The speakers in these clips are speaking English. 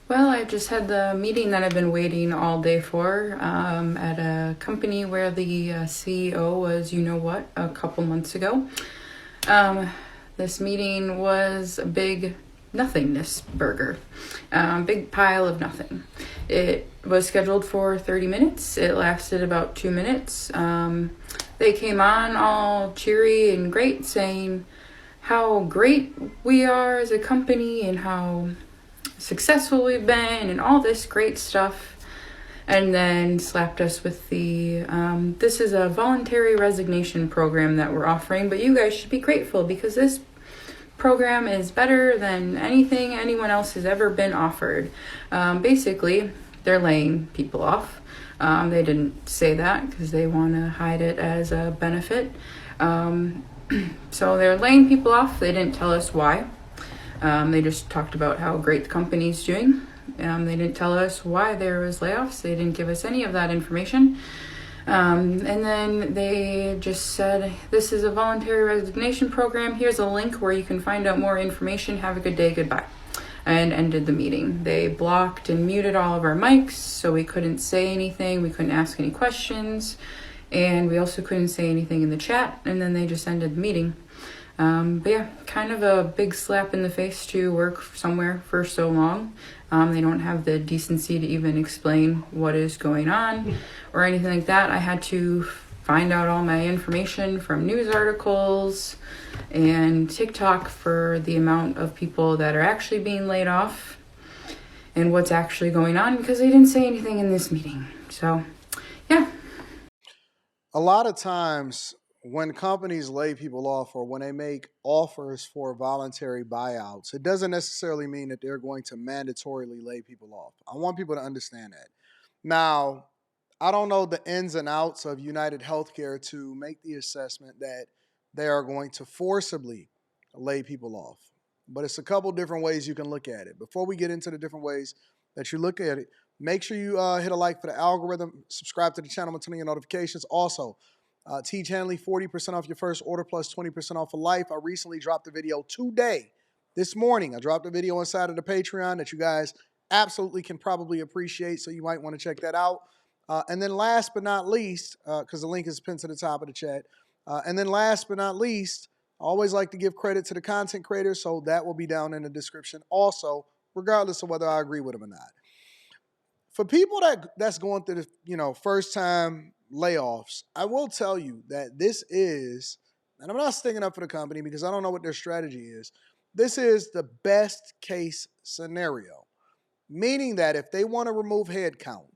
Well, I just had the meeting that I've been waiting all day for at a company where the CEO was, you know what, a couple months ago. Um, this meeting was a big nothingness burger, big pile of nothing. It was scheduled for 30 minutes. It lasted about 2 minutes. They came on all cheery and great, saying how great we are as a company and how successful we've been and all this great stuff, and then slapped us with the this is a voluntary resignation program that we're offering, but you guys should be grateful because this program is better than anything anyone else has ever been offered. Basically, they're laying people off. They didn't say that because they want to hide it as a benefit. So they're laying people off. They didn't tell us why. They just talked about how great the company's doing. They didn't tell us why there was layoffs. They didn't give us any of that information. And then they just said, this is a voluntary resignation program. Here's a link where you can find out more information. Have a good day. Goodbye. And ended the meeting. They blocked and muted all of our mics, so we couldn't say anything. We couldn't ask any questions. And we also couldn't say anything in the chat. And then they just ended the meeting. But yeah, kind of a big slap in the face to work somewhere for so long. They don't have the decency to even explain what is going on or anything like that. I had to find out all my information from news articles and TikTok for the amount of people that are actually being laid off and what's actually going on because they didn't say anything in this meeting. So, yeah. A lot of times when companies lay people off or when they make offers for voluntary buyouts, it doesn't necessarily mean that they're going to mandatorily lay people off. I want people to understand that. Now, I don't know the ins and outs of United Healthcare to make the assessment that they are going to forcibly lay people off. But it's a couple different ways you can look at it. Before we get into the different ways that you look at it, make sure you hit a like for the algorithm, subscribe to the channel, and turn on your notifications. Also, Teach Hanley, 40% off your first order plus 20% off for life. I recently dropped a video today, this morning. I dropped a video inside of the Patreon that you guys absolutely can probably appreciate, so you might want to check that out. And then last but not least, because the link is pinned to the top of the chat, and then last but not least, I always like to give credit to the content creators, so that will be down in the description also, regardless of whether I agree with them or not. For people that's going through the first time layoffs, I will tell you that this is, and I'm not sticking up for the company because I don't know what their strategy is. This is the best case scenario, meaning that if they want to remove headcount,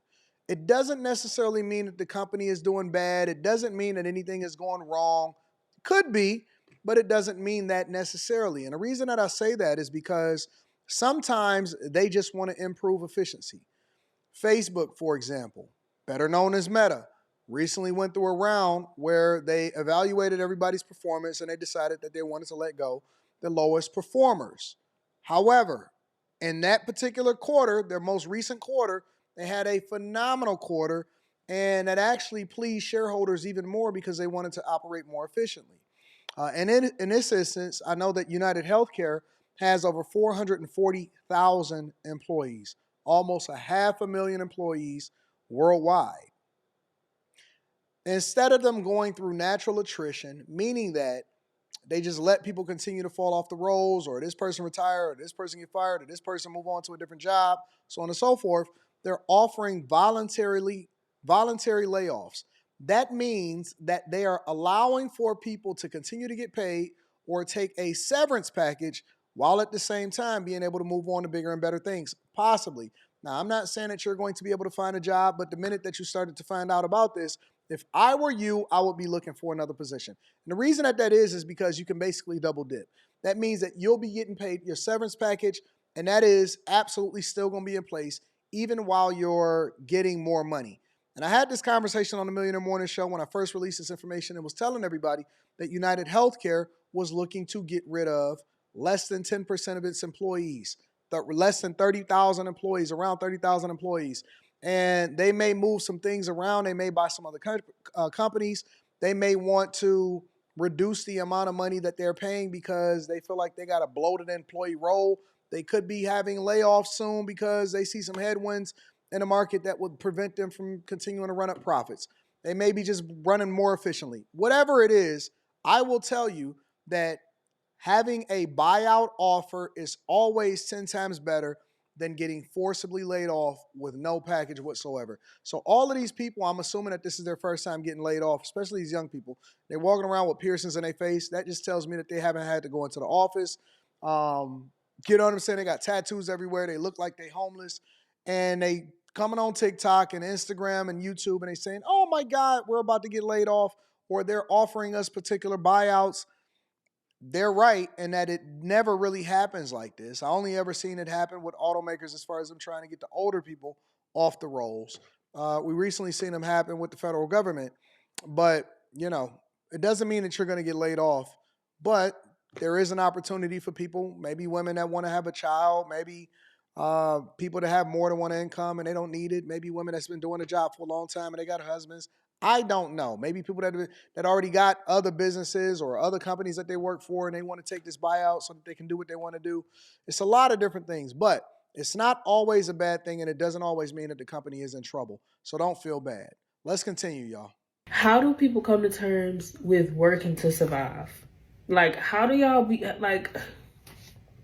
it doesn't necessarily mean that the company is doing bad. It doesn't mean that anything is going wrong. Could be, but it doesn't mean that necessarily. And the reason that I say that is because sometimes they just want to improve efficiency. Facebook, for example, better known as Meta, recently went through a round where they evaluated everybody's performance and they decided that they wanted to let go the lowest performers. However, in that particular quarter, their most recent quarter, they had a phenomenal quarter, and that actually pleased shareholders even more because they wanted to operate more efficiently. And in this instance, I know that United Healthcare has over 440,000 employees, almost 500,000 employees worldwide. Instead of them going through natural attrition, meaning that they just let people continue to fall off the rolls, or this person retire, or this person get fired, or this person move on to a different job, so on and so forth, they're offering voluntary layoffs. That means that they are allowing for people to continue to get paid or take a severance package while at the same time being able to move on to bigger and better things, possibly. Now, I'm not saying that you're going to be able to find a job, but the minute that you started to find out about this, if I were you, I would be looking for another position. And the reason that is because you can basically double dip. That means that you'll be getting paid your severance package, and that is absolutely still going to be in place even while you're getting more money. And I had this conversation on the Millionaire Morning Show when I first released this information and was telling everybody that United Healthcare was looking to get rid of less than 10% of its employees, less than 30,000 employees, around 30,000 employees. And they may move some things around. They may buy some other companies. They may want to reduce the amount of money that they're paying because they feel like they got a bloated employee role. They could be having layoffs soon because they see some headwinds in the market that would prevent them from continuing to run up profits. They may be just running more efficiently. Whatever it is, I will tell you that having a buyout offer is always 10 times better than getting forcibly laid off with no package whatsoever. So all of these people, I'm assuming that this is their first time getting laid off, especially these young people. They're walking around with piercings in their face. That just tells me that they haven't had to go into the office. Um, you know what I'm saying? They got tattoos everywhere. They look like they homeless. And they coming on TikTok and Instagram and YouTube and they saying, oh my God, we're about to get laid off. Or they're offering us particular buyouts. They're right in that it never really happens like this. I only ever seen it happen with automakers as far as them trying to get the older people off the rolls. We recently seen them happen with the federal government, but it doesn't mean that you're going to get laid off. But there is an opportunity for people, maybe women that want to have a child, maybe people that have more than one income and they don't need it, maybe women that's been doing a job for a long time and they got husbands. I don't know. Maybe people that already got other businesses or other companies that they work for and they want to take this buyout so that they can do what they want to do. It's a lot of different things, but it's not always a bad thing and it doesn't always mean that the company is in trouble. So don't feel bad. Let's continue, y'all. How do people come to terms with working to survive? Like, how do y'all be like?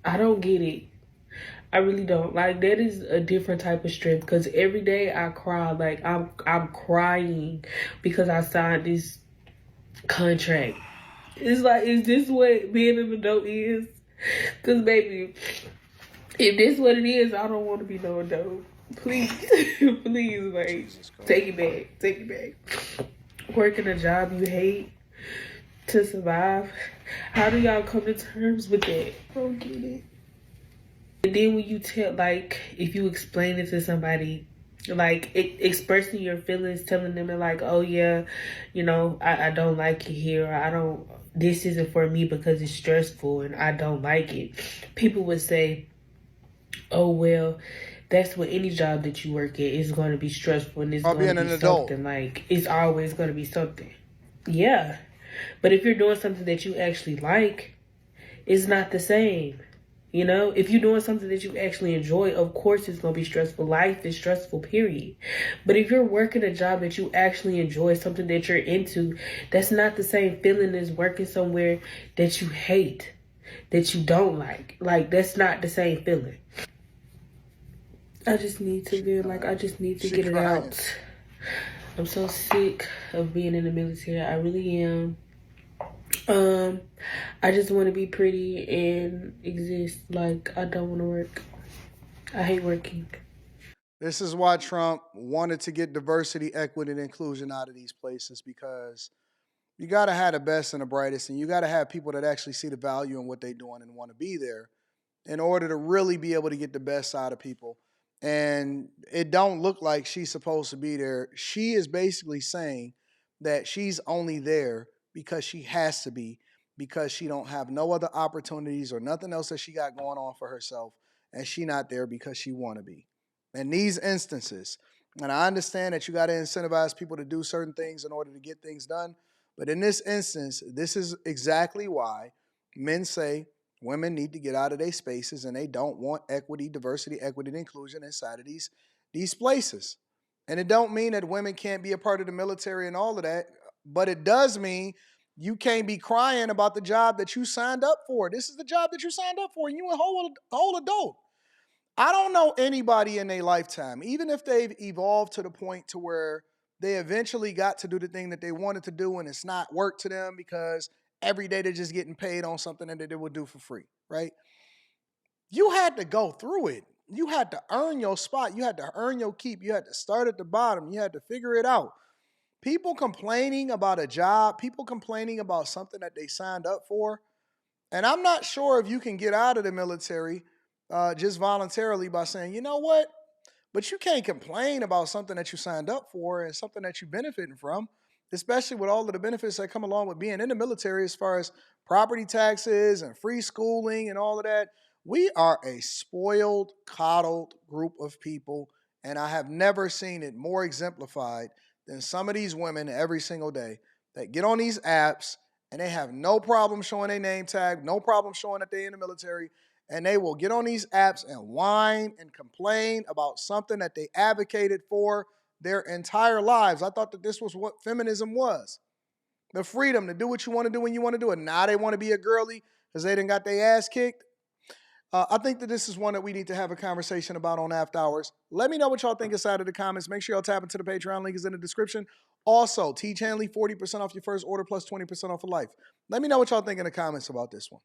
I don't get it. I really don't. Like, that is a different type of strength. Because every day I cry. Like, I'm crying because I signed this contract. It's like, is this what being an adult is? Because baby, if this what it is, I don't want to be no adult. Please, please, like, take it back. Take it back. Working a job you hate to survive. How do y'all come to terms with that? I don't get it. And then when you tell, like, if you explain it to somebody, like, expressing your feelings, telling them, like, oh yeah, I don't like it here. I don't, this isn't for me because it's stressful and I don't like it. People would say, oh well, that's what any job that you work at is going to be stressful and it's Or going being to an be adult. something. Like, it's always going to be something. Yeah. But if you're doing something that you actually like, it's not the same. If you're doing something that you actually enjoy, of course it's going to be stressful. Life is stressful, period. But if you're working a job that you actually enjoy, something that you're into, that's not the same feeling as working somewhere that you hate, that you don't like. Like, that's not the same feeling. I just need to I just need to get it out. I'm so sick of being in the military. I really am. I just want to be pretty and exist. Like, I don't want to work. I hate working. This is why Trump wanted to get diversity, equity, and inclusion out of these places because you got to have the best and the brightest, and you got to have people that actually see the value in what they're doing and want to be there in order to really be able to get the best out of people. And it don't look like she's supposed to be there. She is basically saying that she's only there because she has to be because she don't have no other opportunities or nothing else that she got going on for herself and she not there because she want to be. In these instances, and I understand that you got to incentivize people to do certain things in order to get things done, but in this instance, this is exactly why men say women need to get out of their spaces and they don't want equity, diversity, equity, and inclusion inside of these places. And it don't mean that women can't be a part of the military and all of that, but it does mean you can't be crying about the job that you signed up for. This is the job that you signed up for, and you a whole adult. I don't know anybody in their lifetime, even if they've evolved to the point to where they eventually got to do the thing that they wanted to do and it's not work to them because every day they're just getting paid on something that they would do for free, right? You had to go through it. You had to earn your spot. You had to earn your keep. You had to start at the bottom. You had to figure it out. People complaining about a job, people complaining about something that they signed up for, and I'm not sure if you can get out of the military just voluntarily by saying, you know what? But you can't complain about something that you signed up for and something that you're benefiting from, especially with all of the benefits that come along with being in the military as far as property taxes and free schooling and all of that. We are a spoiled, coddled group of people, and I have never seen it more exemplified than some of these women every single day that get on these apps and they have no problem showing their name tag, no problem showing that they're in the military, and they will get on these apps and whine and complain about something that they advocated for their entire lives. I thought that this was what feminism was. The freedom to do what you want to do when you want to do it. Now they want to be a girly because they done got their ass kicked. I think that this is one that we need to have a conversation about on After Hours. Let me know what y'all think inside of the comments. Make sure y'all tap into the Patreon. Link is in the description. Also, Teach Hanley, 40% off your first order plus 20% off of life. Let me know what y'all think in the comments about this one.